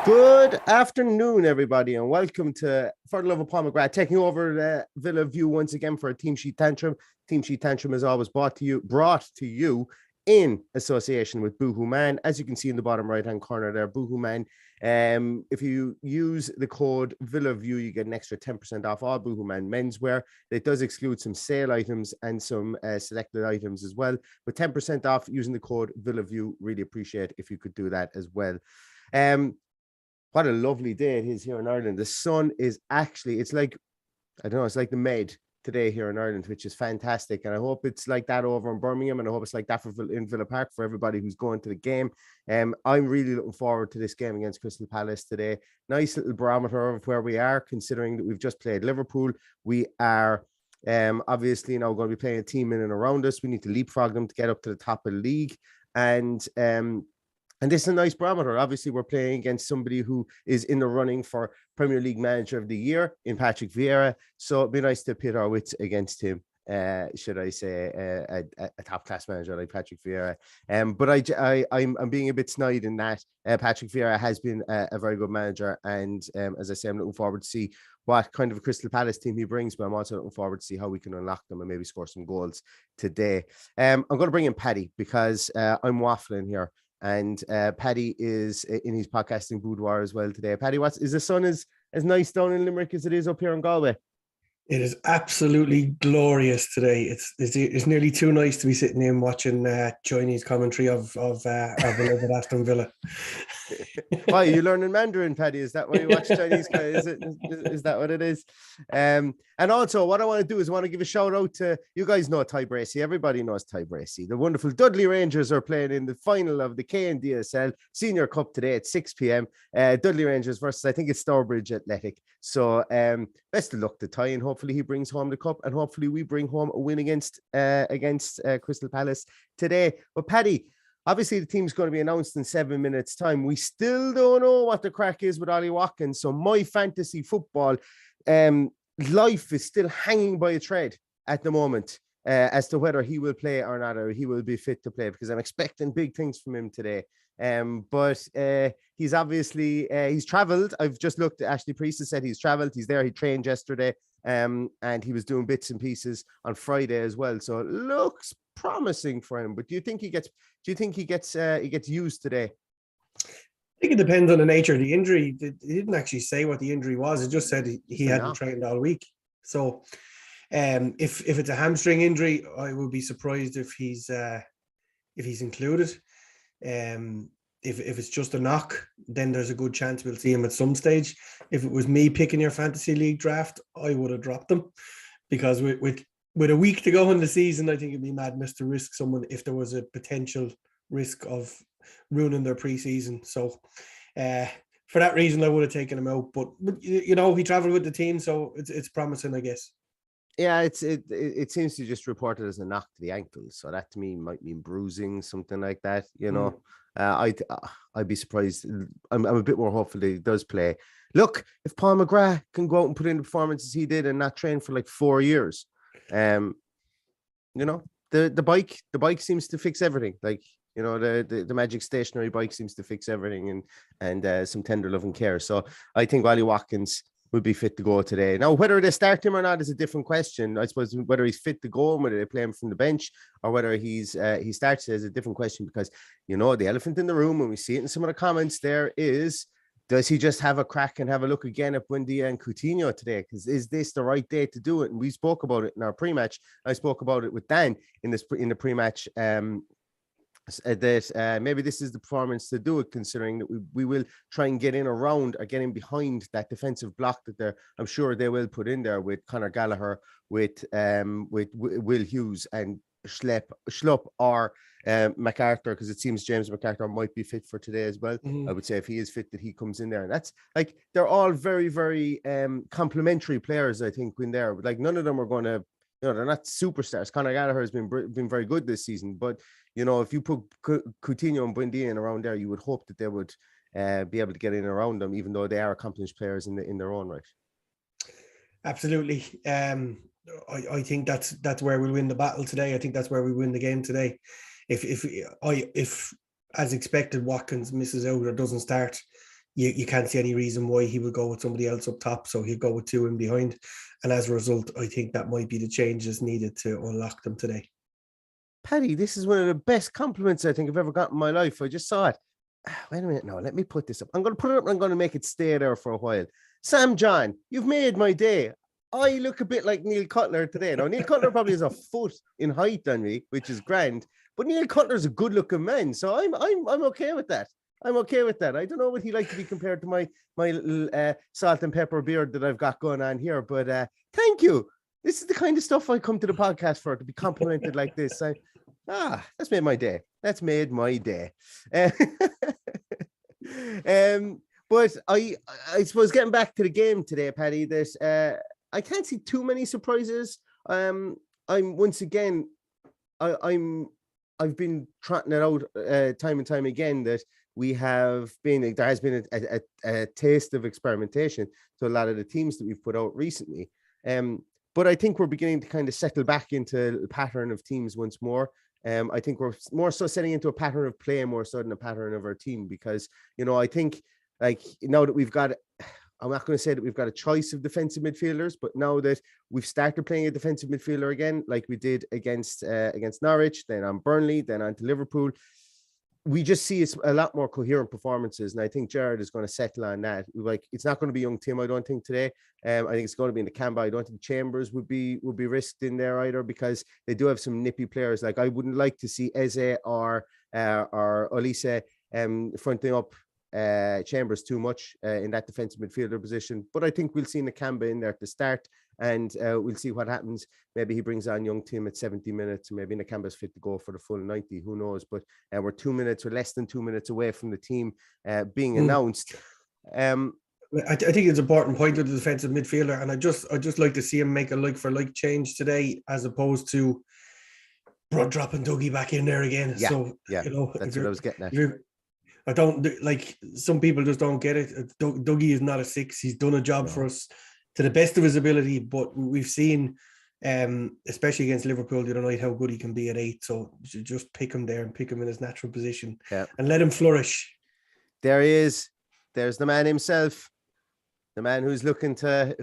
Good afternoon, everybody, and welcome to For the Love of Paul McGrath, taking over the Villa View once again for a Teamsheet Tantrum. Teamsheet Tantrum is always brought to you in association with Boohoo Man. As you can see in the bottom right-hand corner there, Boohoo Man. If you use the code Villa View, you get an extra 10% off all Boohoo Man menswear. It does exclude some sale items and some selected items as well. But 10% off using the code Villa View. Really appreciate if you could do that as well. What a lovely day it is here in Ireland. The sun is actually, it's like the Med today here in Ireland, which is fantastic. And I hope it's like that over in Birmingham, and I hope it's like that in Villa Park for everybody who's going to the game. I'm really looking forward to this game against Crystal Palace today. Nice little barometer of where we are, considering that we've just played Liverpool. We are obviously now going to be playing a team in and around us. We need to leapfrog them to get up to the top of the league. And this is a nice barometer. Obviously, we're playing against somebody who is in the running for Premier League Manager of the Year in Patrick Vieira. So it'd be nice to pit our wits against him, should I say, a top-class manager like Patrick Vieira. But I'm being a bit snide in that Patrick Vieira has been a very good manager. And as I say, I'm looking forward to see what kind of a Crystal Palace team he brings, but I'm also looking forward to see how we can unlock them and maybe score some goals today. I'm going to bring in Paddy because I'm waffling here. And Paddy is in his podcasting boudoir as well today. Paddy, is the sun as nice down in Limerick as it is up here in Galway? It is absolutely glorious today. It's nearly too nice to be sitting in watching Chinese commentary of our beloved Aston Villa. Why are you learning Mandarin, Paddy? Is that why you watch Chinese? Is that what it is? And also, what I want to do is I want to give a shout out to, you guys know Ty Bracey. Everybody knows Ty Bracey. The wonderful Dudley Rangers are playing in the final of the KNDSL Senior Cup today at 6 p.m. Dudley Rangers versus, I think it's Stourbridge Athletic. So best of luck to Ty, and hopefully he brings home the cup, and hopefully we bring home a win against Crystal Palace today. But Paddy, obviously the team's going to be announced in 7 minutes' time. We still don't know what the crack is with Ollie Watkins. So my fantasy football life is still hanging by a thread at the moment as to whether he will play or not, or he will be fit to play, because I'm expecting big things from him today. But he's obviously he's traveled. I've just looked. Ashley Priest said he's traveled. He's there. He trained yesterday, and he was doing bits and pieces on Friday as well. So it looks promising for him. But do you think he gets used today? I think it depends on the nature of the injury. He didn't actually say what the injury was. It just said he hadn't trained all week. So if it's a hamstring injury, I would be surprised if he's included. If it's just a knock, then there's a good chance we'll see him at some stage. If it was me picking your fantasy league draft, I would have dropped him, because with a week to go in the season, I think it'd be madness to risk someone if there was a potential risk of ruining their preseason. So for that reason, I would have taken him out. But you know, he traveled with the team, so it's promising, I guess. Yeah, it seems to just reported as a knock to the ankle, so that to me might mean bruising, something like that. You know, I'd be surprised. I'm a bit more hopeful that he does play. Look, if Paul McGrath can go out and put in the performances he did and not train for like 4 years, you know, the bike seems to fix everything. Like, you know, the magic stationary bike seems to fix everything, and some tender love and care. So I think Ollie Watkins would be fit to go today. Now, whether they start him or not is a different question. I suppose whether he's fit to go and whether they play him from the bench or whether he starts is a different question, because, you know, the elephant in the room, and we see it in some of the comments there, is, does he just have a crack and have a look again at Buendia and Coutinho today? Because is this the right day to do it? And we spoke about it in our pre-match. I spoke about it with Dan in the pre-match, that maybe this is the performance to do it, considering that we will try and get in around or get in behind that defensive block that I'm sure they will put in there with Conor Gallagher, with Will Hughes and Schlupp or MacArthur, because it seems James MacArthur might be fit for today as well. I would say if he is fit, that he comes in there, and that's like, they're all very, very complementary players. I think when they're like, none of them are going to, you know, they're not superstars. Conor Gallagher has been very good this season, but you know, if you put Coutinho and Buendia in around there, you would hope that they would be able to get in around them, even though they are accomplished players in their own right. Absolutely. I think that's where we'll win the battle today. I think that's where we win the game today. If as expected Watkins misses out or doesn't start, you can't see any reason why he would go with somebody else up top. So he'll go with 2 in behind. And as a result, I think that might be the changes needed to unlock them today. Paddy, this is one of the best compliments I think I've ever gotten in my life. I just saw it. Wait a minute. No, let me put this up. I'm going to put it up and I'm going to make it stay there for a while. Sam John, you've made my day. I look a bit like Neil Cutler today. Now, Neil Cutler probably is a foot in height than me, which is grand. But Neil Cutler's a good-looking man, so I'm okay with that. I'm okay with that. I don't know what he like to be compared to my little salt and pepper beard that I've got going on here, but thank you. This is the kind of stuff I come to the podcast for, to be complimented like this. That's made my day. That's made my day. But I suppose getting back to the game today, Paddy, there's I can't see too many surprises. I'm once again, I've been trotting it out time and time again that there has been a taste of experimentation to a lot of the teams that we've put out recently. But I think we're beginning to kind of settle back into the pattern of teams once more. I think we're more so setting into a pattern of play more so than a pattern of our team, because, I think like now that we've got, I'm not going to say that we've got a choice of defensive midfielders, but now that we've started playing a defensive midfielder again, like we did against Norwich, then on Burnley, then on to Liverpool, we just see a lot more coherent performances, and I think Gerrard is going to settle on that. Like, it's not going to be young Tim, I don't think, today. I think it's going to be in the Canberra. I don't think Chambers would be risked in there either, because they do have some nippy players. Like, I wouldn't like to see Eze or Olise fronting up Chambers too much in that defensive midfielder position. But I think we'll see Nakamba in there to start, and we'll see what happens. Maybe he brings on young Tim at 70 minutes. Maybe Nakamba's fit to go for the full 90. Who knows? But we're 2 minutes or less than 2 minutes away from the team being announced. I think it's an important point with the defensive midfielder, and I just like to see him make a like for like change today, as opposed to dropping Dougie back in there again. Yeah, so that's what I was getting at. I don't like, some people just don't get it. Dougie is not a 6. He's done a job for us to the best of his ability, but we've seen, especially against Liverpool the other night, how good he can be at 8. So just pick him there and pick him in his natural position and let him flourish. There he is. There's the man himself, the man who's looking to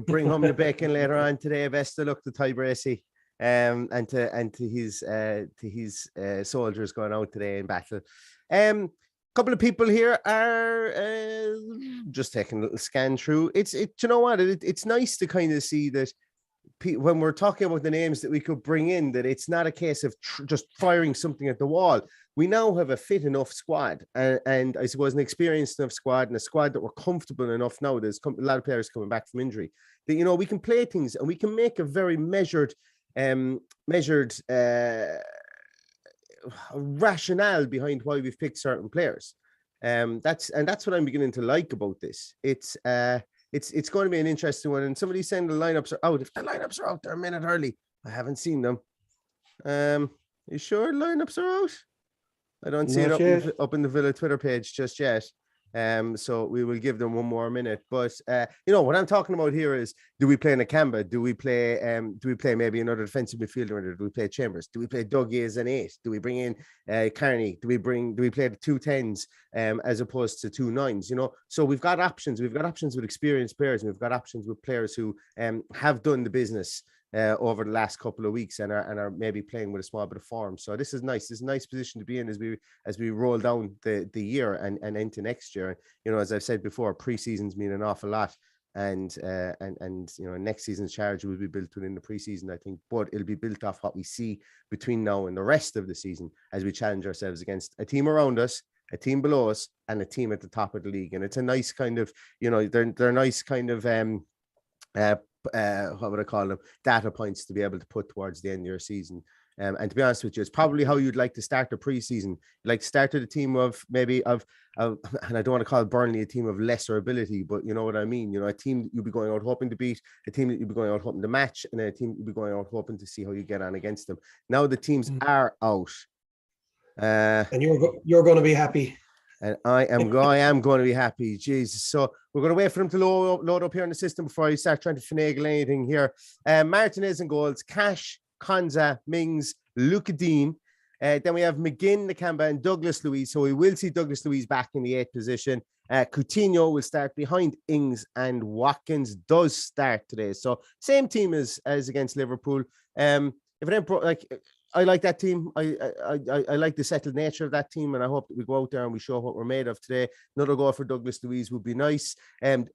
bring home the bacon later on today. Best of luck to Ty Bracey, and to his soldiers going out today in battle. Couple of people here are just taking a little scan through. You know what? It's nice to kind of see that when we're talking about the names that we could bring in, that it's not a case of just firing something at the wall. We now have a fit enough squad, and I suppose an experienced enough squad, and a squad that we're comfortable enough now. There's a lot of players coming back from injury that, we can play things and we can make a very measured rationale behind why we've picked certain players. That's what I'm beginning to like about this. It's going to be an interesting one. And somebody's saying the lineups are out. If the lineups are out, they're a minute early. I haven't seen them. You sure lineups are out? I don't see it up in the Villa Twitter page just yet. So we will give them one more minute. But what I'm talking about here is, do we play Nakamba? Do we play maybe another defensive midfielder? Do we play Chambers? Do we play Dougie as an 8? Do we bring in Carney? Do we play the 2 10s as opposed to 2 9s? So we've got options. We've got options with experienced players, and we've got options with players who have done the business over the last couple of weeks and are maybe playing with a small bit of form. So this is nice. This is a nice position to be in as we roll down the year and into next year. As I've said before, pre-seasons mean an awful lot, and next season's charge will be built within the pre-season, I think, but it'll be built off what we see between now and the rest of the season as we challenge ourselves against a team around us, a team below us, and a team at the top of the league. And it's a nice kind of, they're nice kind of what would I call them, data points to be able to put towards the end of your season. And to be honest with you, it's probably how you'd like to start the preseason. You'd like to start with a team of maybe and I don't want to call Burnley a team of lesser ability, but you know what I mean. A team that you'll be going out hoping to beat, a team that you'll be going out hoping to match, and a team that you'll be going out hoping to see how you get on against them. Now the teams are out. And you're going to be happy. And I am going to be happy. Jesus. So we're going to wait for them to load up here in the system before I start trying to finagle anything here. Martinez in goals, Cash, Konza, Mings, Luka Dean, Then we have McGinn, Nakamba, and Douglas Luiz. So we will see Douglas Luiz back in the 8th position. Coutinho will start behind Ings, and Watkins does start today. So same team as against Liverpool. If it ain't I like that team. I like the settled nature of that team, and I hope that we go out there and we show what we're made of today. Another goal for Douglas Luiz would be nice.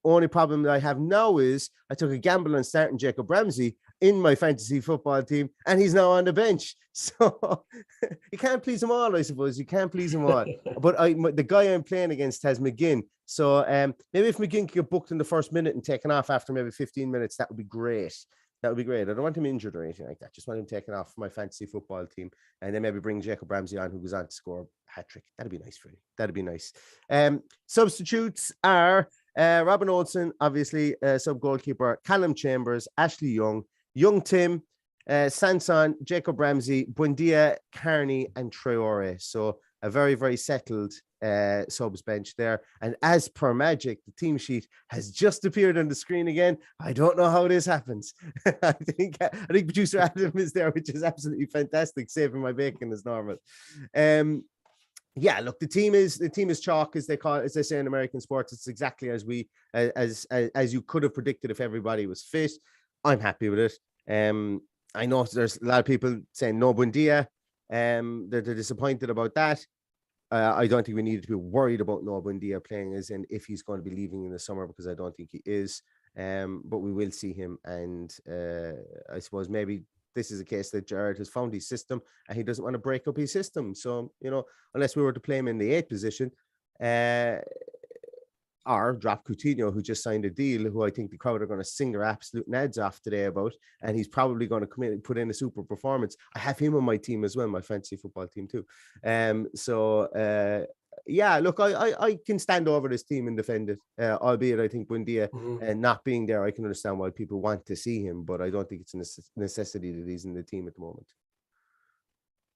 Only problem that I have now is I took a gamble on starting Jacob Ramsey in my fantasy football team, and he's now on the bench. So you can't please them all, I suppose. You can't please them all. But the guy I'm playing against has McGinn. So maybe if McGinn could get booked in the first minute and taken off after maybe 15 minutes, that would be great. That would be great. I don't want him injured or anything like that. Just want him taken off for my fantasy football team, and then maybe bring Jacob Ramsey on, who goes on to score a hat-trick. That'd be nice for him. That'd be nice. Substitutes are Robin Olsen, obviously, sub-goalkeeper, Callum Chambers, Ashley Young Tim, Sanson, Jacob Ramsey, Buendia, Carney, and Traore. So a very, very settled subs bench there. And as per magic, the team sheet has just appeared on the screen again. I don't know how this happens. I think producer Adam is there, which is absolutely fantastic, saving my bacon as normal. Yeah, look, the team is chalk, as they say in American sports. It's exactly as you could have predicted if everybody was fit. I'm happy with it. I know there's a lot of people saying no Buendia. They're disappointed about that. I don't think we need to be worried about no Buendia playing, as in if he's going to be leaving in the summer, because I don't think he is. But we will see him, and I suppose maybe this is a case that Gerrard has found his system and he doesn't want to break up his system. So, unless we were to play him in the 8th position, or drop Coutinho, who just signed a deal, who I think the crowd are going to sing their absolute nads off today about, and he's probably going to come in and put in a super performance. I have him on my team as well, my fantasy football team too. Yeah, look, I can stand over this team and defend it, albeit I think Buendia not being there, I can understand why people want to see him, but I don't think it's a necessity that he's in the team at the moment.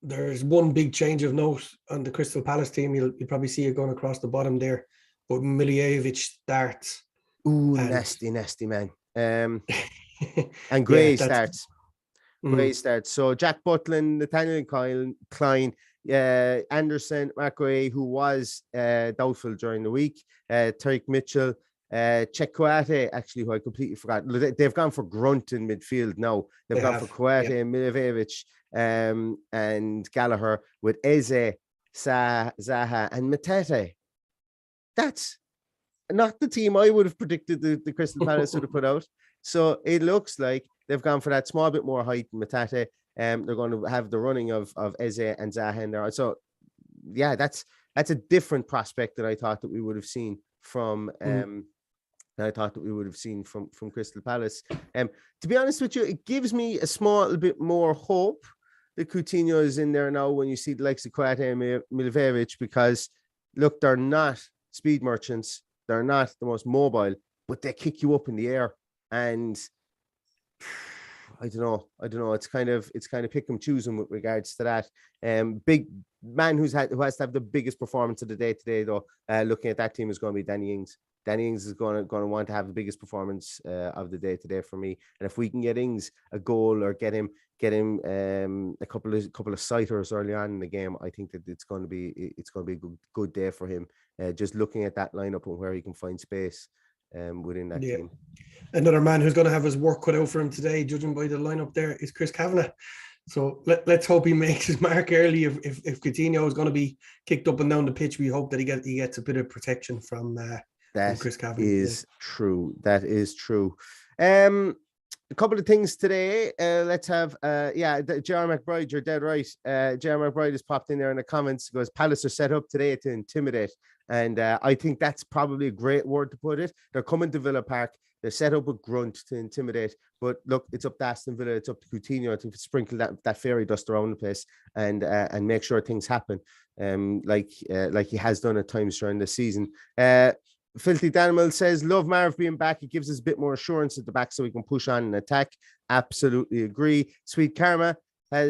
There's one big change of note on the Crystal Palace team. You'll probably see it going across the bottom there. But Miljevic starts. Ooh, nasty man. And Gray starts. Gray starts. So Jack Butlin, Nathaniel Klein, Anderson, Mark Gray, who was doubtful during the week, Tariq Mitchell, Chekouate, actually, who I completely forgot. They've gone for Grunt in midfield now. They've gone for Kouate, Milivojevic, and Gallagher, with Eze, Zaha, and Matete. That's not the team I would have predicted the Crystal Palace would have put out. So it looks like they've gone for that small bit more height in Matete. They're going to have the running of Eze and Zaha in there. So yeah, that's a different prospect that I thought that we would have seen from Crystal Palace. To be honest with you, it gives me a small bit more hope that Coutinho is in there now when you see the likes of Kouate and Milivojevic, because look, they're not speed merchants, they're not the most mobile, but they kick you up in the air, and I don't know. It's kind of pick and choosing with regards to that. Big man who has to have the biggest performance of the day today, though. Looking at that team, is going to be Danny Ings. Danny Ings is going to want to have the biggest performance of the day today for me. And if we can get Ings a goal or get him a couple of sighters early on in the game, I think that it's going to be a good day for him. Just looking at that lineup and where he can find space within that team. Another man who's going to have his work cut out for him today, judging by the lineup there, is Chris Kavanagh. So let's hope he makes his mark early. If Coutinho is going to be kicked up and down the pitch, we hope that he gets a bit of protection from Chris Kavanagh. That is true. A couple of things today. Let's have, Gerrard McBride, you're dead right. Gerrard McBride has popped in there in the comments. He goes, Palace are set up today to intimidate. And I think that's probably a great word to put it. They're coming to Villa Park. They're set up with Grunt to intimidate. But look, it's up to Aston Villa. It's up to Coutinho to sprinkle that fairy dust around the place and make sure things happen, like he has done at times during the season. Filthy Danimal says, love Marv being back. It gives us a bit more assurance at the back so we can push on and attack. Absolutely agree. Sweet Karma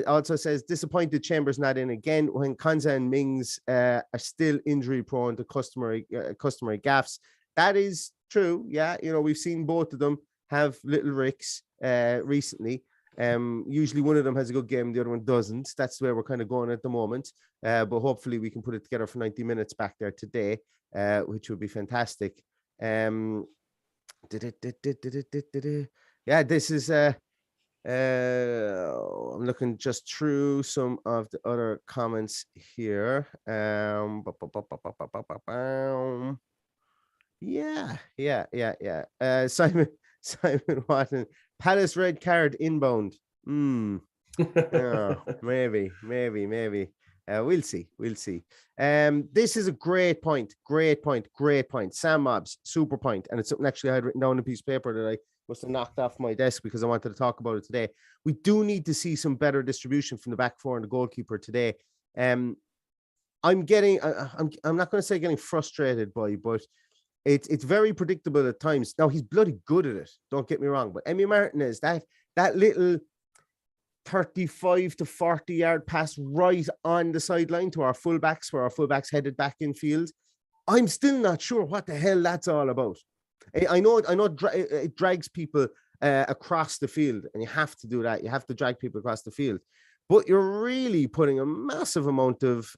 also says, disappointed Chambers not in again when Konza and Mings are still injury prone to customary gaffes. That is true. Yeah, we've seen both of them have little ricks recently. Usually one of them has a good game, the other one doesn't. That's where we're kind of going at the moment. But hopefully we can put it together for 90 minutes back there today, which would be fantastic. Yeah, this is I'm looking just through some of the other comments here. Simon Watson, Palace red card inbound. Maybe. We'll see. This is a great point. Sam Mobbs, super point. And it's something actually I had written down on a piece of paper that I must have knocked off my desk because I wanted to talk about it today. We do need to see some better distribution from the back four and the goalkeeper today. I'm not going to say getting frustrated by, but it's very predictable at times. Now he's bloody good at it. Don't get me wrong, but Emi Martinez, that little 35 to 40 yard pass right on the sideline to our fullbacks, where our fullbacks headed back in field. I'm still not sure what the hell that's all about. I know it drags people across the field, and you have to do that. You have to drag people across the field, but you're really putting a massive amount of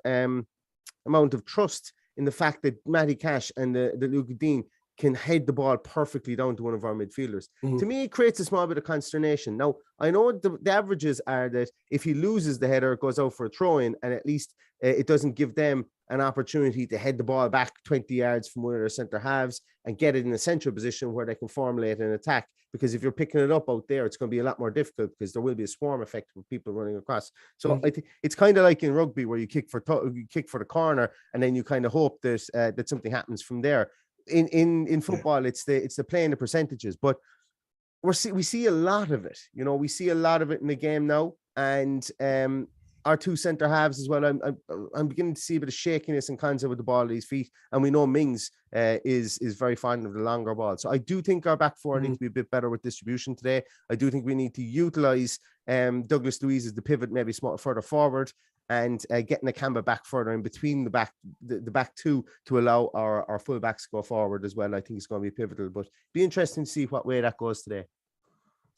trust in the fact that Matty Cash and the Luke Dean can head the ball perfectly down to one of our midfielders. To me, it creates a small bit of consternation. Now, I know the averages are that if he loses the header, it goes out for a throw-in, and at least it doesn't give them an opportunity to head the ball back 20 yards from one of their centre halves and get it in a central position where they can formulate an attack. Because if you're picking it up out there, it's going to be a lot more difficult because there will be a swarm effect of people running across. So I think it's kind of like in rugby where you kick for the corner and then you kind of hope that something happens from there. In football, it's the playing the percentages, but we see a lot of it. We see a lot of it in the game now, and our two centre halves as well. I'm beginning to see a bit of shakiness and concept with the ball at his feet, and we know Mings is very fond of the longer ball. So I do think our back four need to be a bit better with distribution today. I do think we need to utilize Douglas Luiz as the pivot, maybe further forward, and getting the Nakamba back further in between the back two to allow our full backs to go forward as well. I think it's going to be pivotal, but be interesting to see what way that goes today.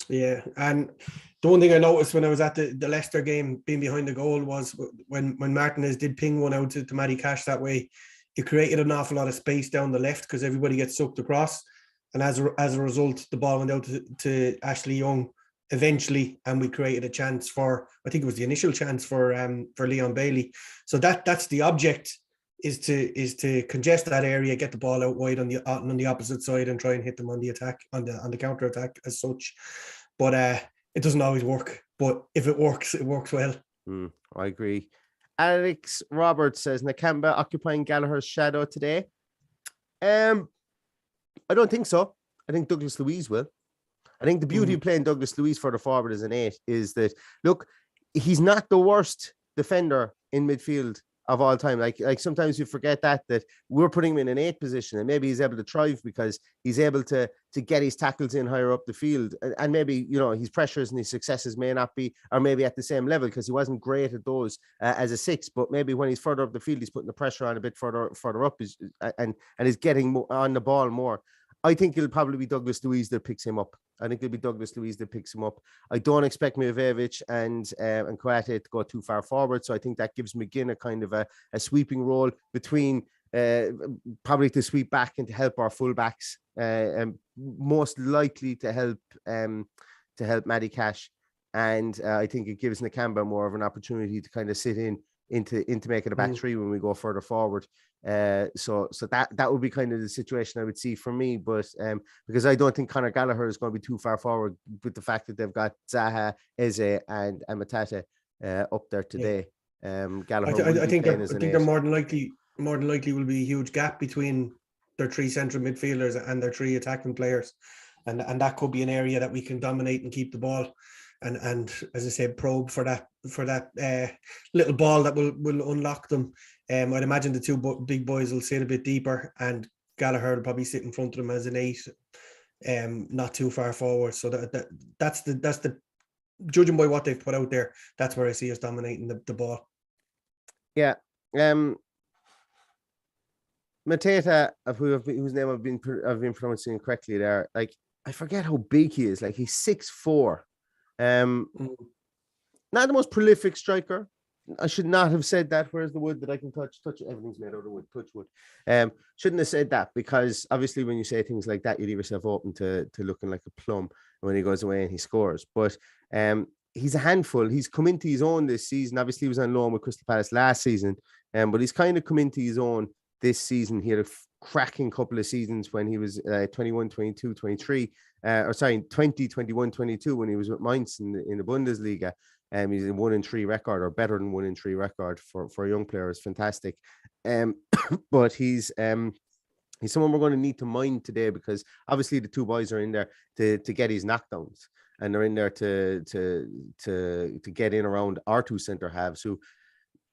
Yeah, and the one thing I noticed when I was at the Leicester game, being behind the goal, was when Martinez did ping one out to Matty Cash that way, it created an awful lot of space down the left because everybody gets sucked across, and as a result, the ball went out to Ashley Young eventually, and we created a chance for, I think it was the initial chance for Leon Bailey. So that's the object, is to congest that area, get the ball out wide on the opposite side, and try and hit them on the attack, on the counter attack as such. But it doesn't always work. But if it works, it works well. I agree. Alex Roberts says Nakamba occupying Gallagher's shadow today. I don't think so. I think Douglas Luiz will. I think the beauty of playing Douglas Luiz further forward as an 8 is that, look, he's not the worst defender in midfield of all time. Like sometimes you forget that we're putting him in an 8 position, and maybe he's able to thrive because he's able to get his tackles in higher up the field, and maybe his pressures and his successes may not be, or maybe at the same level because he wasn't great at those as a 6. But maybe when he's further up the field, he's putting the pressure on a bit further up, and is getting on the ball more. I think it'll probably be Douglas Luiz that picks him up. I don't expect Mijovic and Kouate to go too far forward. So I think that gives McGinn a kind of a sweeping role between probably to sweep back and to help our fullbacks, and most likely to help Matty Cash. And I think it gives Nakamba more of an opportunity to kind of sit into making a back three when we go further forward. So that would be kind of the situation I would see for me, but because I don't think Conor Gallagher is going to be too far forward with the fact that they've got Zaha, Eze, and Matata up there today. Gallagher, I think they're more than likely will be a huge gap between their 3 central midfielders and their 3 attacking players, and that could be an area that we can dominate and keep the ball. And as I said, probe for that little ball that will unlock them. I'd imagine the 2 big boys will sit a bit deeper, and Gallagher will probably sit in front of them as an 8, not too far forward. So that's the judging by what they've put out there, that's where I see us dominating the ball. Yeah. Mateta, whose name I've been pronouncing correctly there. Like, I forget how big he is. Like, he's 6'4". Not the most prolific striker. I should not have said that. Where's the wood that I can touch? Everything's made out of wood. Touch wood. Shouldn't have said that, because obviously when you say things like that, you leave yourself open to looking like a plum when he goes away and he scores. But he's a handful. He's come into his own this season. Obviously, he was on loan with Crystal Palace last season, but he's kind of come into his own this season. He had a cracking couple of seasons when he was 21, 22, 23, 20, 21, 22 when he was with Mainz in the Bundesliga. He's a 1-3 record, or better than 1-3 record for a young player. Is fantastic. But he's someone we're going to need to mind today, because obviously the two boys are in there to get his knockdowns, and they're in there to get in around our two centre halves who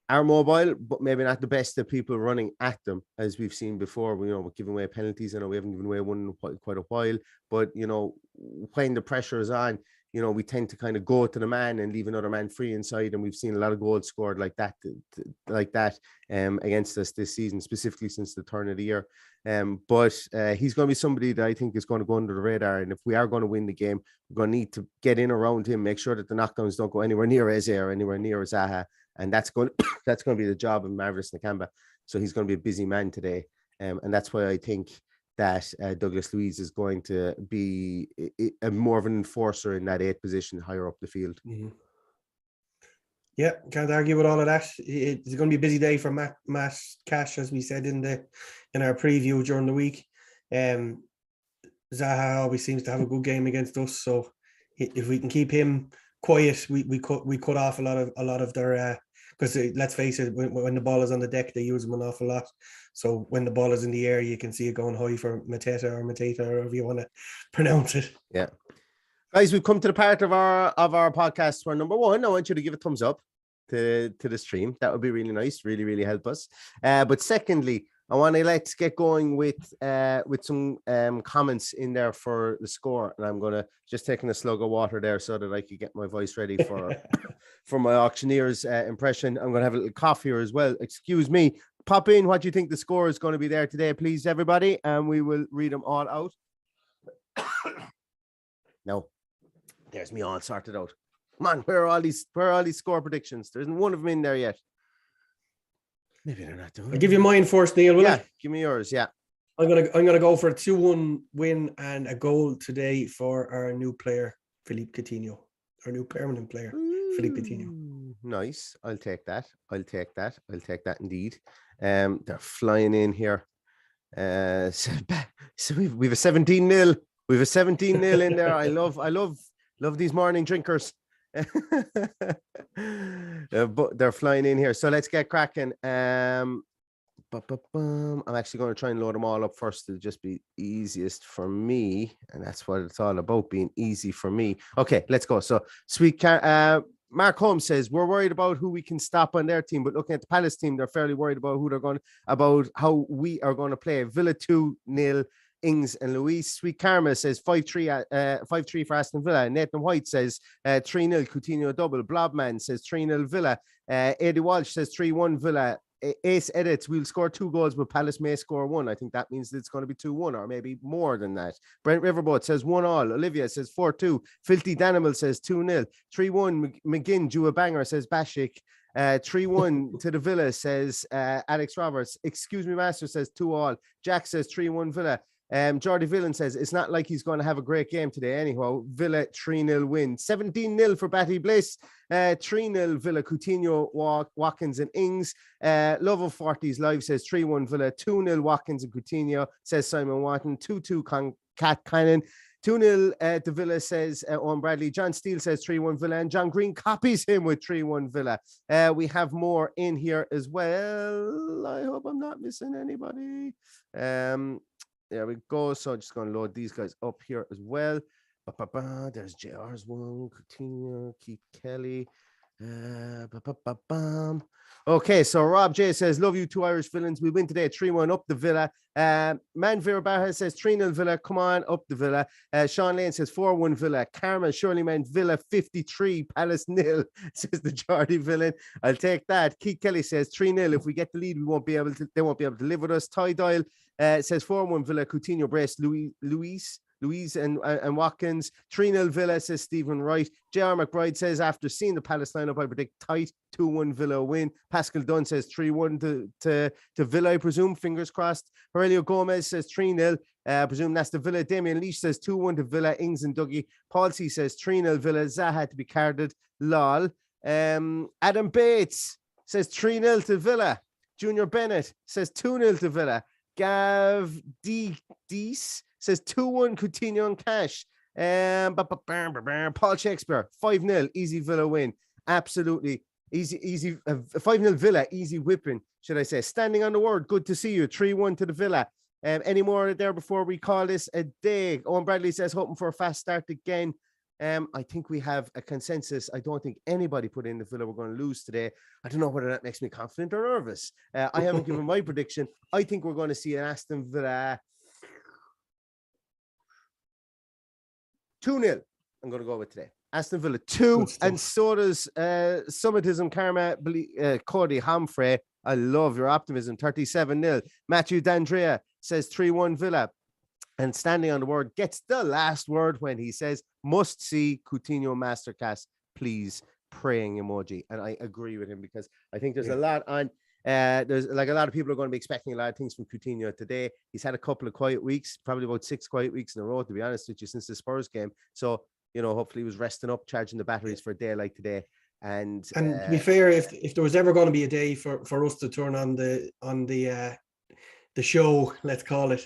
are mobile, but maybe not the best of people running at them, as we've seen before. We're giving away penalties. I know we haven't given away one in quite a while, but when the pressure is on, we tend to kind of go to the man and leave another man free inside, and we've seen a lot of goals scored like that against us this season, specifically since the turn of the year. But he's going to be somebody that I think is going to go under the radar, and if we are going to win the game, we're going to need to get in around him, make sure that the knockdowns don't go anywhere near Eze or anywhere near Zaha, and that's going to be the job of Marvelous Nakamba. So he's going to be a busy man today, and that's why I think that Douglas Luiz is going to be more of an enforcer in that 8th position higher up the field. Mm-hmm. Yeah, can't argue with all of that. It's going to be a busy day for Matt Cash, as we said in our preview during the week. Zaha always seems to have a good game against us, so if we can keep him quiet, we cut off a lot of their. Because let's face it, when the ball is on the deck, they use them an awful lot. So when the ball is in the air, you can see it going high for Mateta, or however you want to pronounce it. Yeah, guys, we've come to the part of our podcast where, number one, I want you to give a thumbs up to the stream. That would be really nice, really, really help us. But secondly, I want to let's get going with some comments in there for the score, and I'm gonna just taking a slug of water there so that I could get my voice ready for for my auctioneer's impression. I'm gonna have a little cough here as well. Excuse me. Pop in what you think the score is going to be there today, please, everybody, and we will read them all out. No, there's me all sorted out. Come on, where are all these score predictions? There isn't one of them in there yet. Maybe they're not doing it. I'll give you mine first, Neil. Will I? Give me yours. Yeah. I'm gonna go for a 2-1 win and a goal today for our new player, Philippe Coutinho. Our new permanent player, Philippe Coutinho. Nice. I'll take that indeed. They're flying in here. So we've a 17-0. We've a 17-0 in there. I love these morning drinkers. But they're flying in here, so let's get cracking. I'm actually going to try and load them all up first to just be easiest for me, and that's what it's all about, being easy for me. Okay, let's go. So Mark Holmes says we're worried about who we can stop on their team, but looking at the Palace team, they're fairly worried about how we are going to play. Villa 2-0. Ings and Luis. Sweet Karma says 5-3 for Aston Villa. Nathan White says 3-0 Coutinho double. Blobman says 3-0 Villa. Eddie Walsh says 3-1 Villa. Ace edits, we'll score 2 goals, but Palace may score 1. I think that means it's going to be 2-1 or maybe more than that. Brent Riverboat says 1-1. Olivia says 4-2. Filthy Danimal says 2-0. 3-1 McGinn, Jua Banger says Bashik. 3-1 to the Villa says Alex Roberts. Excuse me, Master says 2-2. Jack says 3-1 Villa. Jordy Villan says it's not like he's going to have a great game today anyhow. Villa 3-0 win. 17-0 for Batty Bliss. 3-0 Villa, Coutinho, Watkins and Ings. Love of 40s Live says 3-1 Villa. 2-0 Watkins and Coutinho, says Simon Watton. 2-2 Cat Cannon. 2-0 to Villa, says Owen Bradley. John Steele says 3-1 Villa, and John Green copies him with 3-1 Villa. We have more in here as well. I hope I'm not missing anybody. There we go. So I'm just going to load these guys up here as well. There's JR's one, Coutinho, Keith Kelly. Okay, so Rob J says, love you two Irish villains. We win today 3-1 up the Villa. Manvir Barha says 3-0 Villa. Come on, up the Villa. Sean Lane says 4-1 Villa. Karma surely meant Villa 53, Palace 0, says the Geordie villain. I'll take that. Keith Kelly says 3-0. If we get the lead, they won't be able to live with us. Ty Doyle says 4-1 Villa. Coutinho brace Luis. Louise and Watkins. 3-0 Villa, says Stephen Wright. J.R. McBride says, after seeing the Palace lineup, I predict tight 2-1 Villa win. Pascal Dunn says 3-1 to Villa, I presume. Fingers crossed. Aurelio Gomez says 3-0. I presume that's the Villa. Damien Leach says 2-1 to Villa. Ings and Dougie. Paul C says 3-0 Villa. Zaha to be carded. Lol. Adam Bates says 3-0 to Villa. Junior Bennett says 2-0 to Villa. Gav Dees says 2-1 Coutinho and Cash. Paul Shakespeare, 5-0, easy Villa win. Absolutely easy 5-0 Villa, easy whipping, should I say. Standing on the word, good to see you. 3-1 to the Villa. Any more there before we call this a day? Owen Bradley says, hoping for a fast start again. I think we have a consensus. I don't think anybody put in the Villa we're going to lose today. I don't know whether that makes me confident or nervous. I haven't given my prediction. I think we're going to see an Aston Villa 2-0. I'm going to go with today. Aston Villa 2, and so does Summitism Karma, Cody Humphrey. I love your optimism. 37-0. Matthew D'Andrea says 3-1 Villa. And standing on the word gets the last word when he says, must see Coutinho masterclass, please, praying emoji. And I agree with him, because I think there's a lot on, there's like a lot of people are going to be expecting a lot of things from Coutinho today. He's had a couple of quiet weeks, probably about 6 quiet weeks in a row, to be honest with you, since the Spurs game. So, you know, hopefully he was resting up, charging the batteries for a day like today. And to be fair, if there was ever going to be a day for us to turn on the show, let's call it,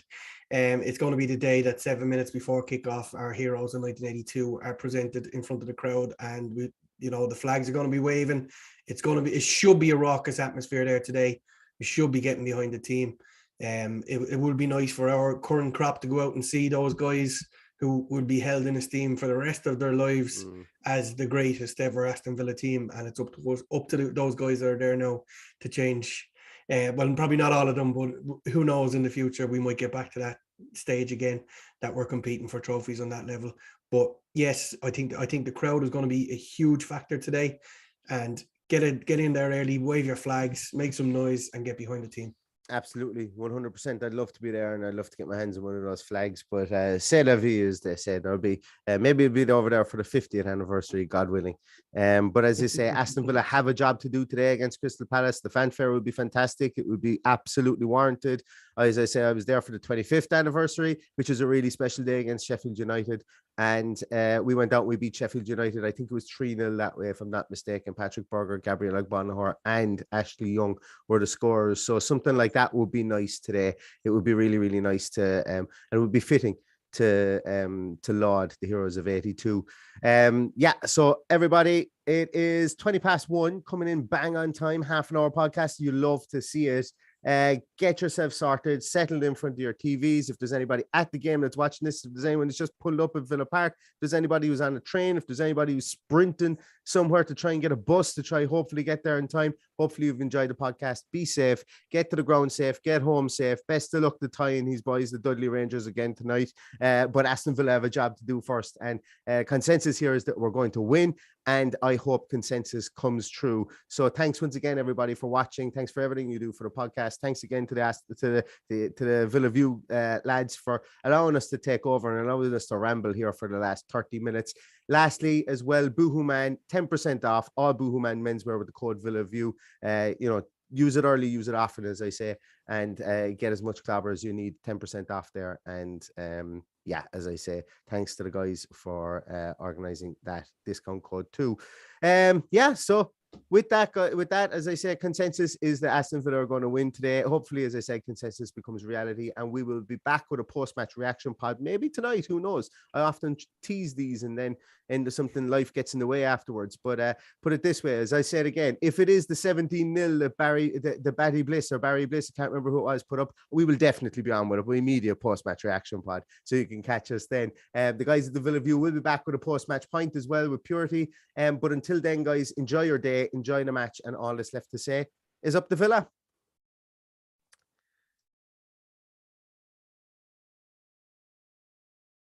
it's going to be the day that 7 minutes before kickoff, our heroes in 1982 are presented in front of the crowd, and we, you know, the flags are going to be waving. It should be a raucous atmosphere there today. We should be getting behind the team. It would be nice for our current crop to go out and see those guys who would be held in esteem for the rest of their lives as the greatest ever Aston Villa team. And it's up to those guys that are there now to change. Well, probably not all of them, but who knows, in the future we might get back to that stage again, that we're competing for trophies on that level. But yes, I think the crowd is going to be a huge factor today, and get in there early, wave your flags, make some noise, and get behind the team. Absolutely, 100%. I'd love to be there, and I'd love to get my hands on one of those flags. But c'est la vie, as they said. There'll be maybe it'll be over there for the 50th anniversary, God willing. But as I say, Aston Villa have a job to do today against Crystal Palace. The fanfare would be fantastic. It would be absolutely warranted. As I say, I was there for the 25th anniversary, which is a really special day against Sheffield United. And we went out, we beat Sheffield United. I think it was 3-0 that way, if I'm not mistaken. Patrick Berger, Gabriel Agbonlahor, and Ashley Young were the scorers. So something like that would be nice today. It would be really, really nice to, and it would be fitting to laud the heroes of 82. So everybody, it is 1:20 coming in bang on time, half an hour podcast. You love to see it. Get yourself sorted, settled in front of your TVs. If there's anybody at the game that's watching this, if there's anyone that's just pulled up at Villa Park, if there's anybody who's on a train, if there's anybody who's sprinting somewhere to try and get a bus to try hopefully get there in time, hopefully you've enjoyed the podcast. Be safe, get to the ground safe, get home safe. Best of luck to Ty and his boys, the Dudley Rangers, again tonight. But Aston Villa have a job to do first, and consensus here is that we're going to win, and I hope consensus comes true. So thanks once again, everybody, for watching. Thanks for everything you do for the podcast. Thanks again to the Villa View lads for allowing us to take over and allowing us to ramble here for the last 30 minutes. Lastly, as well, Boohoo Man, 10% off all Boohoo Man menswear with the code Villa View. Use it early, use it often, as I say, and get as much clobber as you need. 10% off there. And as I say, thanks to the guys for organizing that discount code too. So with that, as I say, consensus is that Aston Villa are going to win today. Hopefully, as I said, consensus becomes reality, and we will be back with a post-match reaction pod, maybe tonight, who knows? I often tease these and then into something, life gets in the way afterwards. But put it this way, as I said again, if it is the 17-0 that the Barry Bliss, I can't remember who it was, put up, we will definitely be on with a immediate post-match reaction pod, so you can catch us then. The guys at the Villa View will be back with a post-match pint as well with Purity. But until then, guys, enjoy your day, enjoy the match, and all that's left to say is up the Villa.